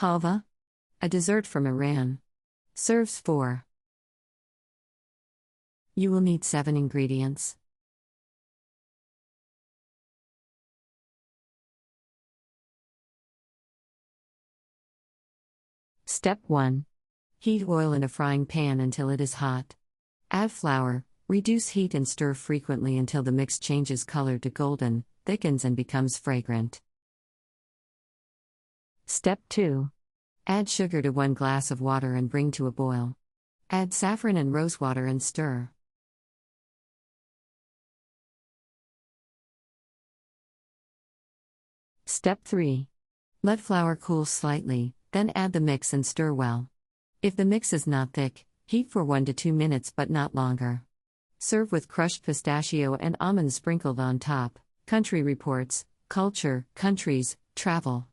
Halva, a dessert from Iran. Serves 4. You will need 7 ingredients. Step 1. Heat oil in a frying pan until it is hot. Add flour, reduce heat and stir frequently until the mix changes color to golden, thickens and becomes fragrant. Step 2. Add sugar to 1 glass of water and bring to a boil. Add saffron and rosewater and stir. Step 3. Let flour cool slightly, then add the mix and stir well. If the mix is not thick, heat for 1 to 2 minutes but not longer. Serve with crushed pistachio and almonds sprinkled on top. Country Reports, Culture, Countries, Travel.